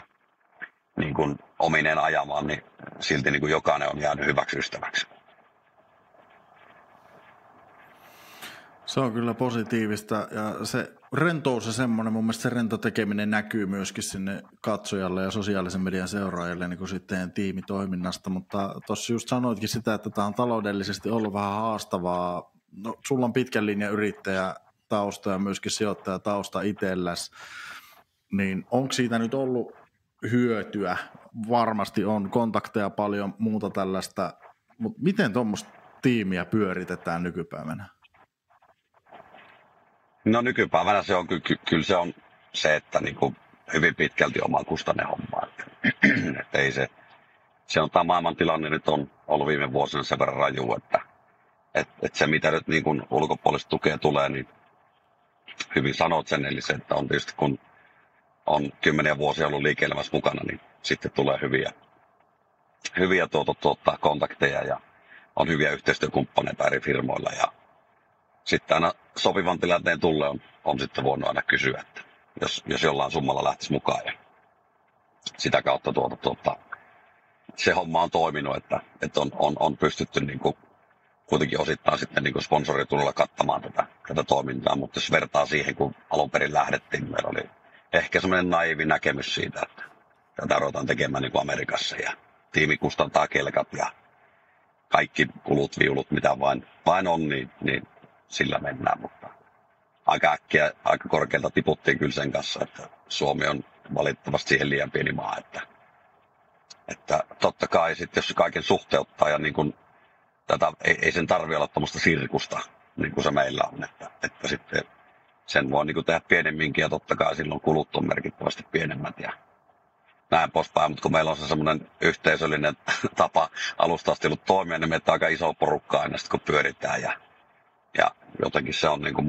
niin kuin omineen ajamaan, niin silti niin kuin jokainen on jäänyt hyväksi ystäväksi. Se on kyllä positiivista ja se rentous ja semmoinen, mun mielestä se rento tekeminen näkyy myöskin sinne katsojalle ja sosiaalisen median seuraajille niin kuin sitten tiimitoiminnasta, mutta tuossa just sanoitkin sitä, että tämä on taloudellisesti ollut vähän haastavaa. No, sulla on pitkän linjan yrittäjätausta ja myöskin sijoittajatausta itselläsi, niin onko siitä nyt ollut hyötyä? Varmasti on kontakteja paljon, muuta tällaista, mutta miten tuommoista tiimiä pyöritetään nykypäivänä? No nykypäivänä se on kyllä se on se, että niin kuin hyvin pitkälti oma kustanne homma. Että ei se on tämä maailman tilanne nyt on ollut viime vuosina sen verran raju, että se mitä nyt niin kuin ulkopuolista tukea tulee, niin hyvin sanot sen, eli se, että on tietysti kun on 10 vuosia ollut liike-elämässä mukana, niin sitten tulee hyviä kontakteja ja on hyviä yhteistyökumppaneita eri firmoilla ja sitten aina sopivan tilanteen tulle on sitten voinut aina kysyä, että jos jollain summalla lähtisi mukaan. Ja sitä kautta se homma on toiminut, että on pystytty niin kuin, kuitenkin osittain sitten niin kuin sponsoritulolla kattamaan tätä toimintaa. Mutta jos vertaa siihen, kun alun perin lähdettiin, meillä oli ehkä semmoinen naivi näkemys siitä, että tätä ruvetaan tekemään niin kuin Amerikassa. Ja tiimi kustantaa kelkat ja kaikki kulut, viulut, mitä vain on, niin sillä mennään, mutta aika äkkiä, aika korkealta tiputtiin kyllä sen kanssa, että Suomi on valitettavasti siihen liian pieni maa, että totta kai sitten jos se kaiken suhteuttaa ja niin kuin tätä ei sen tarvitse olla tämmöistä sirkusta, niin kuin se meillä on, että sitten sen voi niin kuin tehdä pienemminkin ja totta kai silloin kulut on merkittävästi pienemmät ja näin poispäin, mutta kun meillä on se semmoinen yhteisöllinen tapa alusta asti ollut toimia, niin meitä on aika iso porukka aina sitten kun pyöritään ja jotenkin se on niin kuin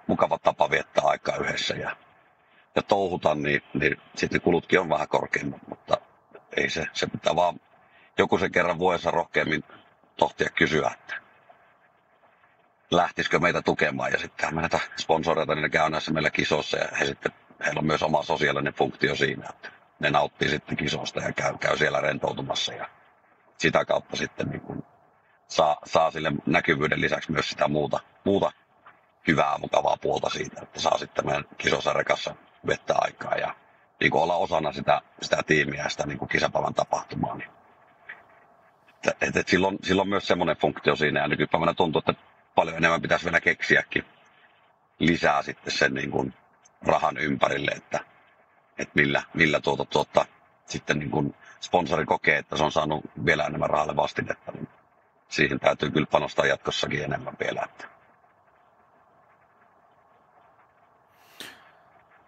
mukava tapa viettää aikaa yhdessä ja touhuta, niin sitten kulutkin on vähän korkeammat, mutta ei se pitää vaan joku sen kerran vuodessa rohkeammin tohtia kysyä, että lähtisikö meitä tukemaan ja sitten me näitä sponsoreita, niin ne käy näissä meillä kisoissa ja heillä on myös oma sosiaalinen funktio siinä, että ne nauttii sitten kisosta ja käy siellä rentoutumassa ja sitä kautta sitten niin kuin saa sille näkyvyyden lisäksi myös sitä muuta hyvää, mukavaa puolta siitä, että saa sitten meidän kisosarjakassa vettää aikaa ja niin kuin olla osana sitä tiimiä ja sitä niin kuin kisapalan tapahtumaa. Niin. Että silloin myös semmoinen funktio siinä ja nykypäivänä tuntuu, että paljon enemmän pitäisi vielä keksiäkin lisää sitten sen niin kuin rahan ympärille, että millä sitten niin kuin sponsori kokee, että se on saanut vielä enemmän rahalle vastinetta. Niin siihen täytyy kyllä panostaa jatkossakin enemmän vielä.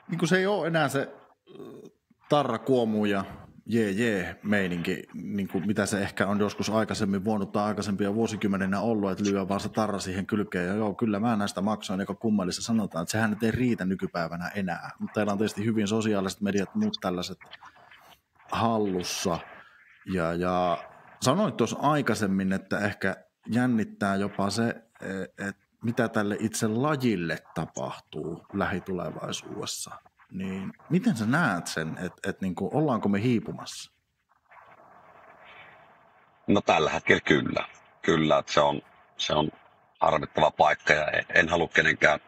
Niin kuin se ei ole enää se tarra kuomu ja meininki, niin kuin mitä se ehkä on joskus aikaisemmin voinut tai aikaisempia vuosikymmeninä ollut, että lyö vaan se tarra siihen kylkeen ja joo, kyllä mä näistä maksoin, joka kummallista sanotaan, että sehän nyt ei riitä nykypäivänä enää, mutta teillä on tietysti hyvin sosiaaliset mediat ja muut tällaiset hallussa ja sanoit tuossa aikaisemmin, että ehkä jännittää jopa se, että mitä tälle itse lajille tapahtuu lähitulevaisuudessa. Niin miten sä näet sen, että niin kuin, ollaanko me hiipumassa? No tällä hetkellä kyllä. Kyllä, että se on harmittava paikka ja en halua kenenkään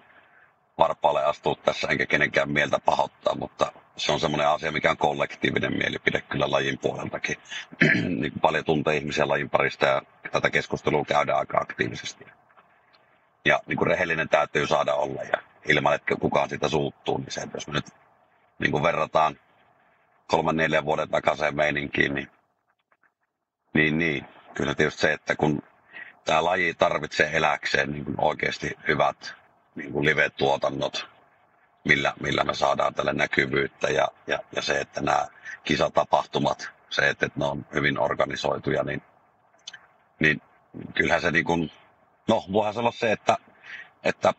varpaalle astua tässä enkä kenenkään mieltä pahoittaa, mutta se on semmoinen asia, mikä on kollektiivinen mielipide kyllä lajin puoleltakin. Niin kuin paljon tuntee ihmisiä lajin parista ja tätä keskustelua käydään aika aktiivisesti. Ja niin kuin rehellinen täytyy saada olla ja ilman, että kukaan siitä suuttuu, niin se, että jos me nyt niin kuin verrataan 3-4 vuoden takaiseen meininkiin, niin kyllä tietysti se, että kun tämä laji tarvitsee eläkseen niin kuin oikeasti hyvät niin kuin live-tuotannot, millä me saadaan tälle näkyvyyttä ja se, että nämä kisatapahtumat, se, että ne on hyvin organisoituja, niin kyllähän se niin kuin, no voihan se olla se, että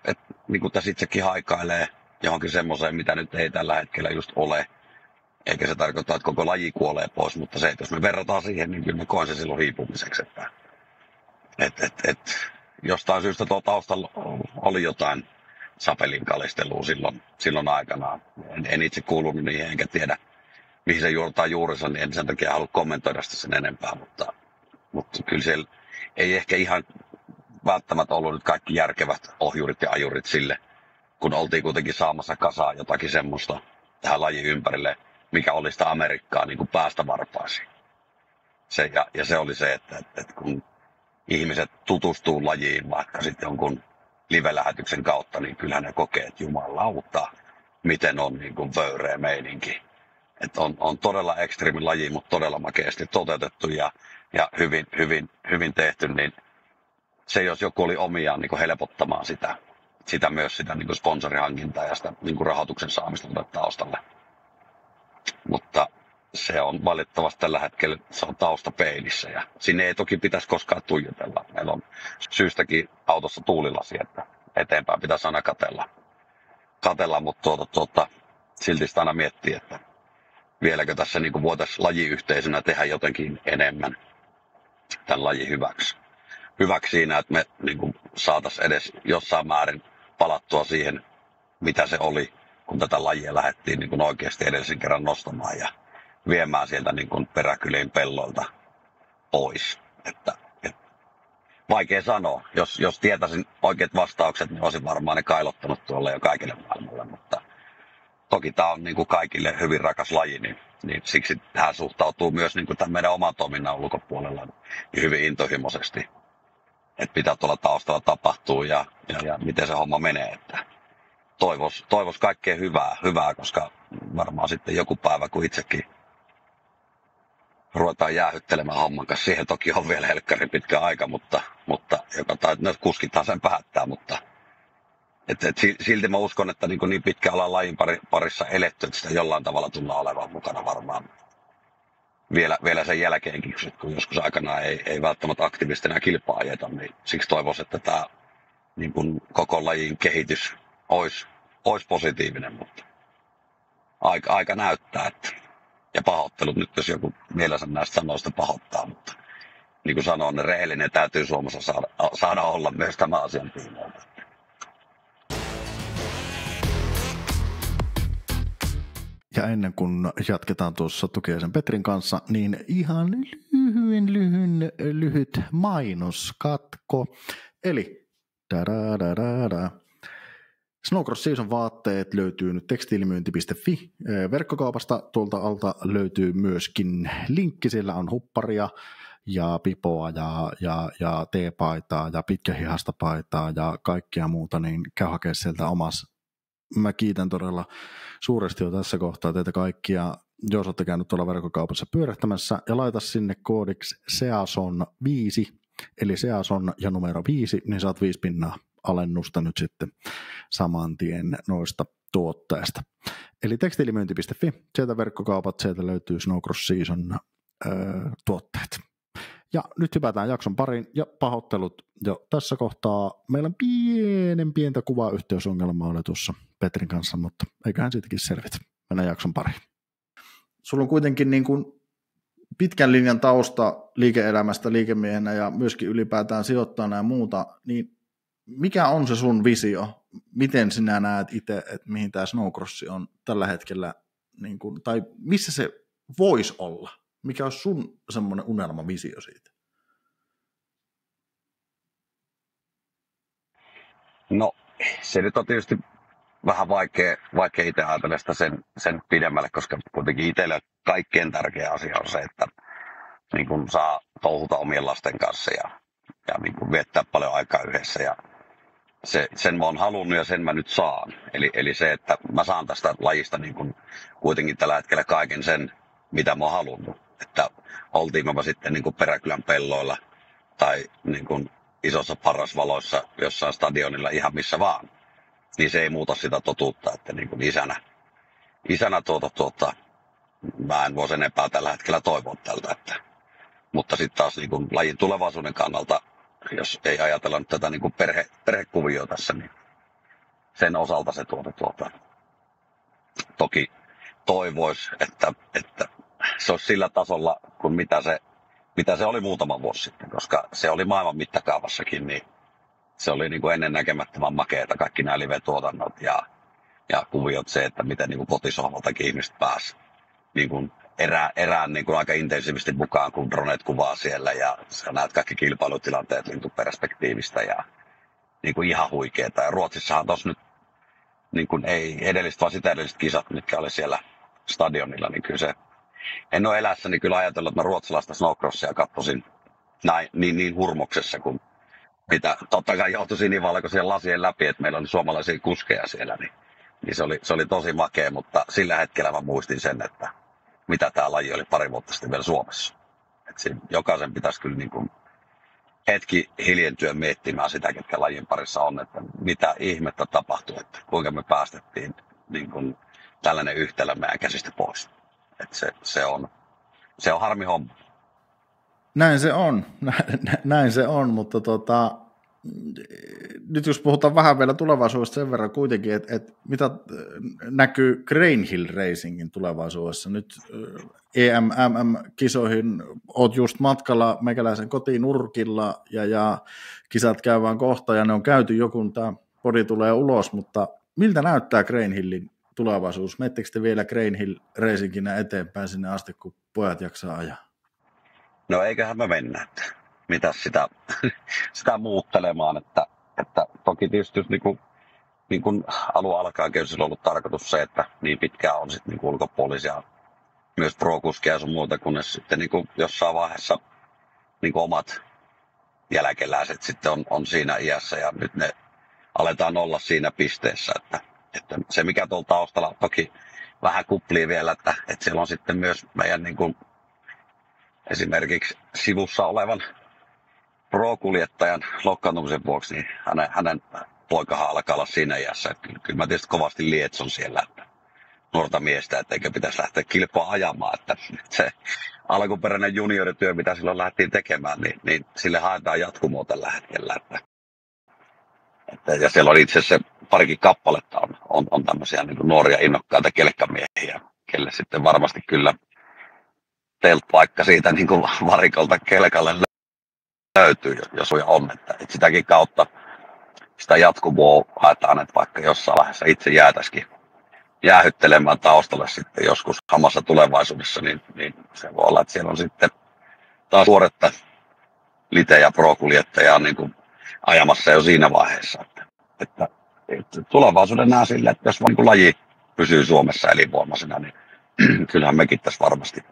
niin kuin tässä itsekin haikailee johonkin semmoiseen, mitä nyt ei tällä hetkellä just ole. Eikä se tarkoita, että koko laji kuolee pois, mutta se, että jos me verrataan siihen, niin kyllä me koen se silloin hiipumiseksi. Jostain syystä tuo taustalla oli jotain sapelin kalistelua silloin aikanaan. En itse kuulunut niihin enkä tiedä, mihin se juurtaa juurensa, niin en sen takia halua kommentoida sitä sen enempää, mutta kyllä siellä ei ehkä ihan välttämättä ollut nyt kaikki järkevät ohjurit ja ajurit sille, kun oltiin kuitenkin saamassa kasaan jotakin semmoista tähän lajin ympärille, mikä oli sitä Amerikkaa niin kuin päästä varpaisiin. Ja se oli se, että kun ihmiset tutustuu lajiin vaikka sitten jonkun live-lähetyksen kautta, niin kyllähän ne kokee, että jumalauta, miten on niin kuin vöyreä meininki. Että on todella ekstriimi laji, mutta todella makeasti toteutettu ja hyvin tehty, niin se jos joku oli omiaan niin kuin helpottamaan sitä myös sitä niin kuin sponsorihankintaa ja sitä niin kuin rahoituksen saamista tuonne taustalle. Mutta se on valitettavasti tällä hetkellä, se on taustapeilissä ja sinne ei toki pitäisi koskaan tuijotella. Meillä on syystäkin autossa tuulilasi, että eteenpäin pitäisi aina katella, mutta silti sitä aina miettii, että vieläkö tässä niin kuin voitaisiin lajiyhteisönä tehdä jotenkin enemmän tämän lajin hyväksi siinä, että me niin kuin saataisiin edes jossain määrin palattua siihen, mitä se oli, kun tätä lajia lähdettiin niin kuin oikeasti edellisen kerran nostamaan ja viemään sieltä niin kuin peräkylien pelloilta pois. Vaikea sanoa. Jos tietäisin oikeat vastaukset, niin olisin varmaan ne kailottanut tuolle jo kaikille maailmalle, mutta toki tämä on niin kuin kaikille hyvin rakas laji, niin siksi tähän suhtautuu myös niin kuin tämän meidän oman toiminnan ulkopuolella niin hyvin intohimoisesti, että mitä tuolla taustalla tapahtuu ja miten se homma menee. Että toivos kaikkea hyvää, koska varmaan sitten joku päivä, kun itsekin ruvetaan jäähyttelemään homman kanssa. Siihen toki on vielä helkkari pitkä aika, mutta joka nyt kuskithan sen päättää, mutta silti mä uskon, että niin pitkä ollaan lajin parissa eletty, että sitä jollain tavalla tullaan olemaan mukana varmaan vielä sen jälkeenkin, kun joskus aikanaan ei välttämättä aktiivisesti enää kilpaa ajeta, niin siksi toivoisin, että tämä niin kuin koko lajin kehitys olisi positiivinen, mutta aika näyttää, että ja pahoittelut nyt, jos joku mielensä näistä sanoista pahoittaa, mutta niin kuin sanoin, rehellinen täytyy Suomessa saada olla myös tämä asian tiimoilta. Ja ennen kuin jatketaan tuossa Tukiaisen Petrin kanssa, niin ihan lyhyt mainoskatko. Eli Snowcross Season vaatteet löytyy nyt tekstiilimyynti.fi verkkokaupasta. Tuolta alta löytyy myöskin linkki, siellä on hupparia ja pipoa ja teepaitaa ja pitkähihasta paitaa ja kaikkea muuta, niin käy hakea sieltä omassa. Mä kiitän todella suuresti jo tässä kohtaa teitä kaikkia, jos olette käynyt tuolla verkkokaupassa pyörähtämässä, ja laita sinne koodiksi SEASON5, eli SEASON ja numero 5, niin saat 5 pinnaa alennusta nyt sitten saman tien noista tuotteista. Eli tekstiilimyynti.fi, sieltä verkkokaupat, sieltä löytyy Snowcross Season tuotteet. Ja nyt hypätään jakson pariin ja pahoittelut jo tässä kohtaa. Meillä on pientä kuvayhteysongelmaa oli tuossa Petrin kanssa, mutta eiköhän siitäkin selvitä. Mennään jakson pariin. Sulla on kuitenkin niin kuin pitkän linjan tausta liike-elämästä liikemiehenä ja myöskin ylipäätään sijoittajana ja muuta, niin mikä on se sun visio? Miten sinä näet itse, että mihin tämä Snowcrossi on tällä hetkellä, niin kuin, tai missä se voisi olla? Mikä on sun semmoinen unelmavisio siitä? No, se nyt on tietysti vähän vaikea itse ajatella sitä sen pidemmälle, koska kuitenkin itselle kaikkein tärkeä asia on se, että niin kun saa touhuta omien lasten kanssa ja niin kun viettää paljon aikaa yhdessä. Ja sen mä oon halunnut ja sen mä nyt saan. Eli se, että mä saan tästä lajista niin kun kuitenkin tällä hetkellä kaiken sen, mitä mä oon halunnut. Että oltiin mä sitten niin kuin Peräkylän pelloilla tai niin kuin isossa parrasvaloissa jossain stadionilla ihan missä vaan. Niin se ei muuta sitä totuutta, että niin kuin isänä mä en voi enempää tällä hetkellä toivoa tältä. Mutta sitten taas niin kuin lajin tulevaisuuden kannalta, jos ei ajatella nyt tätä niin kuin perhekuvioa tässä, niin sen osalta se toki toivoisi, että se olisi sillä tasolla, kuin mitä se mitä se oli muutama vuosi sitten, koska se oli maailman mittakaavassakin, niin se oli niin kuin ennennäkemättömän makeeta, kaikki nämä live-tuotannot ja kuviot se, että miten niin kuin kotisohvaltakin ihmiset pääsi niin kuin erään niin kuin aika intensiivisesti mukaan, kun dronet kuvaa siellä ja sä näet kaikki kilpailutilanteet lintuperspektiivistä ja niin kuin ihan huikeeta. Ja Ruotsissahan tuossa nyt niin kuin ei edelliset, vaan sitä edelliset kisat, mitkä oli siellä stadionilla, niin kyllä se, en ole elässäni kyllä ajatellut, että mä ruotsalaista snowcrossia katsoisin niin hurmoksessa, kuin mitä totta kai johtui sinivalkoisien lasien läpi, että meillä oli suomalaisia kuskeja siellä, niin se oli tosi makea, mutta sillä hetkellä mä muistin sen, että mitä tämä laji oli pari vuotta sitten vielä Suomessa. Että jokaisen pitäisi kyllä niin kuin hetki hiljentyä miettimään sitä, ketkä lajin parissa on, että mitä ihmettä tapahtui, että kuinka me päästettiin niin kuin tällainen yhtälö meidän käsistä pois. Että se on harmi homma. Näin se on, mutta nyt jos puhutaan vähän vielä tulevaisuudesta sen verran kuitenkin, että mitä näkyy Cranehill Racingin tulevaisuudessa. Nyt EMMM-kisoihin oot just matkalla meikäläisen kotinurkilla ja kisat käydään kohta ja ne on käyty jo, kun tämä podi tulee ulos, mutta miltä näyttää Cranehillin tulevaisuus? Miettekö te vielä Cranehill Racinginä eteenpäin sinne asti, kun pojat jaksaa ajaa? No eiköhän me mennä, että mitäs sitä muuttelemaan, että toki tietysti niin kuin alun alkaenkin on ollut tarkoitus se, että niin pitkään on sitten niin ulkopuolisia myös pro-kuskeja ja sun muuta, kunnes sitten niin kuin jossain vaiheessa niin kuin omat jälkeläiset sitten on siinä iässä ja nyt ne aletaan olla siinä pisteessä, että se mikä tuolla taustalla toki vähän kuplii vielä, että siellä on sitten myös meidän niin kuin esimerkiksi sivussa olevan pro-kuljettajan loukkaantumisen vuoksi, niin hänen poikahan alkaa olla siinä iässä. Kyllä mä tietysti kovasti lietson siellä, että nuorta miestä, että eikä pitäisi lähteä kilpaa ajamaan. Että se alkuperäinen juniorityö, mitä silloin lähdettiin tekemään, niin sille haetaan jatkumoa tällä hetkellä. Ja siellä on itse asiassa parikin kappaletta on tämmöisiä niin kuin nuoria innokkaita kelkkamiehiä, kelle sitten varmasti kyllä teltpaikka siitä niin kuin varikolta kelkalle löytyy, jos on. Että sitäkin kautta sitä jatkumoa haetaan, että vaikka jossain vaiheessa itse jäätäisikin jäähyttelemään taustalle sitten joskus hamassa tulevaisuudessa, niin se voi olla, että siellä on sitten taas suoretta lite- ja pro-kuljettajaa niin kuin ajamassa jo siinä vaiheessa. Että tulevaisuuden näen sille, että jos niin kuin laji pysyy Suomessa elinvoimaisena, niin kyllähän mekin tässä varmasti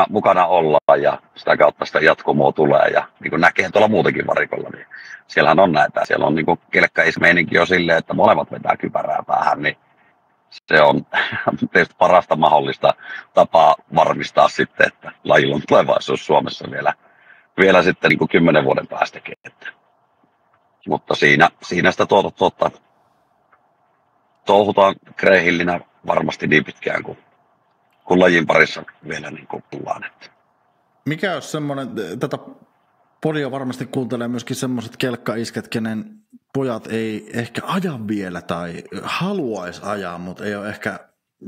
mukana ollaan ja sitä kautta sitä jatkumoa tulee ja niin kuin näkee tuolla muutenkin varikolla, niin siellähän on näitä. Siellä on niin kuin kelkkäismeininki jo silleen, että molemmat vetää kypärää päähän, niin se on tietysti parasta mahdollista tapaa varmistaa sitten, että lajilla on tulevaisuus Suomessa vielä sitten niin kuin 10 vuoden päästäkin. Mutta siinä sitä touhutaan Cranehillinä varmasti niin pitkään kun lajin parissa vielä niin kuin tullaan. Mikä olisi semmoinen, tätä podia varmasti kuuntelee myöskin semmoiset kelkkaisket, kenen pojat ei ehkä aja vielä tai haluaisi ajaa, mutta ei ole ehkä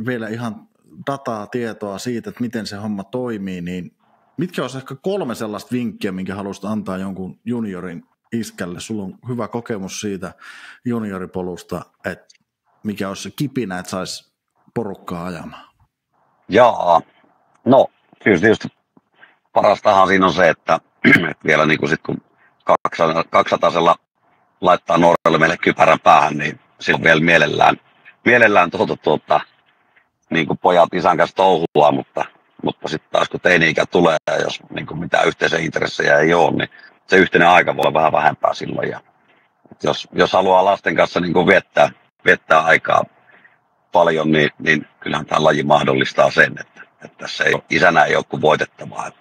vielä ihan dataa, tietoa siitä, että miten se homma toimii, niin mitkä olisi ehkä 3 sellaista vinkkiä, minkä haluaisit antaa jonkun juniorin iskälle? Sulla on hyvä kokemus siitä junioripolusta, että mikä olisi se kipinä, että saisi porukkaa ajamaan? Jaa, no kyllä tietysti parastahan siinä on se, että vielä niin kuin sit, kun 200 laittaa nuorelle meille kypärän päähän, niin silloin vielä mielellään niin kuin pojat isän kanssa touhua, mutta sitten taas kun teini-ikä tulee ja jos niin kuin mitään yhteisiä intressejä ei ole, niin se yhteinen aika voi olla vähän vähempää silloin. Ja jos haluaa lasten kanssa niin kuin viettää aikaa paljon, niin kyllähän tämä laji mahdollistaa sen, että tässä isänä ei ole kuin voitettavaa.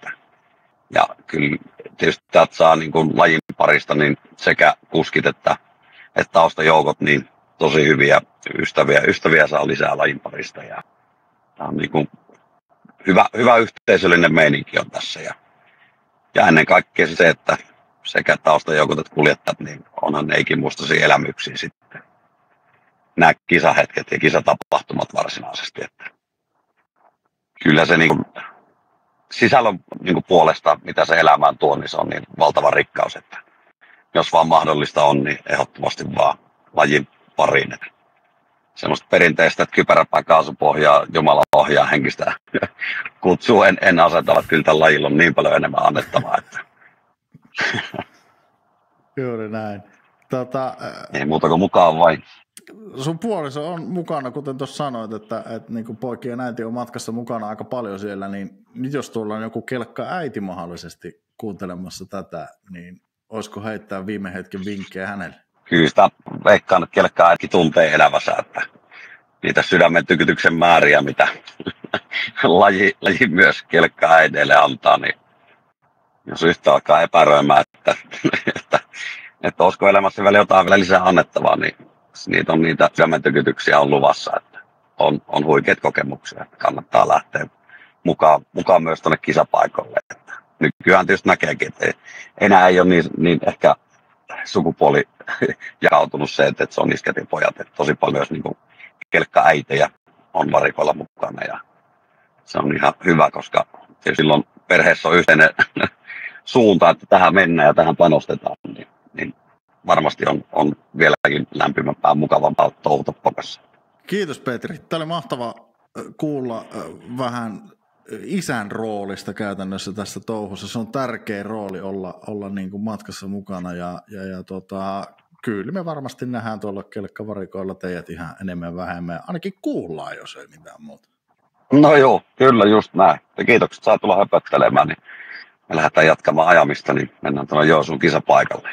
Ja kyllä tietysti täältä saa niin kuin lajin parista niin sekä kuskit että taustajoukot niin tosi hyviä ystäviä saa lisää lajin parista. Ja tämä on niin kuin hyvä yhteisöllinen meininki on tässä. Ja ennen kaikkea se, että sekä taustajoukot että kuljettajat, niin onhan ne ikimuistoisia elämyksiä sitten. Nämä kisahetket ja kisatapahtumat varsinaisesti. Että kyllä se niin kuin sisällön niin puolesta, mitä se elämään tuo, niin se on niin valtava rikkaus, että jos vaan mahdollista on, niin ehdottomasti vaan lajin pariin. Että semmoista perinteistä, että kypäräpää kaasupohjaa, Jumala ohjaa henkistä kutsuu, en asetella, että kyllä tällä lajilla on niin paljon enemmän annettavaa. Että. Juuri näin. Ei muuta kuin mukaan vain. Sun puoliso on mukana, kuten tuossa sanoit, että niin kuin poikien äiti on matkassa mukana aika paljon siellä, niin nyt jos tuolla on joku kelkka äiti mahdollisesti kuuntelemassa tätä, niin olisiko heittää viime hetken vinkkejä hänelle? Kyllä sitä veikkaan, että kelkka äiti tuntee elävänsä, että niitä sydämen tykytyksen määriä, mitä laji myös kelkka äideille antaa, niin jos yhtä alkaa epäröimään, että olisiko elämässä vielä lisää annettavaa, niin niitä sydämen tykytyksiä on luvassa, että on huikeat kokemuksia, että kannattaa lähteä mukaan myös tuonne kisapaikoille. Että nykyään tietysti näkeekin, että enää ei ole niin ehkä sukupuoli jakautunut se, että se on iskätin pojat, että tosi paljon myös niin kelkkaäitejä on varikoilla mukana ja se on ihan hyvä, koska silloin perheessä on yhteinen suunta, että tähän mennään ja tähän panostetaan, niin varmasti on vieläkin lämpimämpää, mukavampaa touhuta pokassa. Kiitos Petri. Tämä oli mahtava kuulla vähän isän roolista käytännössä tässä touhussa. Se on tärkeä rooli olla niin kuin matkassa mukana ja kyllä me varmasti nähdään tuolla kelkkavarikoilla teidät ihan enemmän vähemmän. Ainakin kuullaan, jos ei mitään muuta. No joo, kyllä just näin. Ja kiitokset, saa tulla höpöttelemään, niin me lähdetään jatkamaan ajamista, niin mennään tuonne Joensuun kisapaikalle.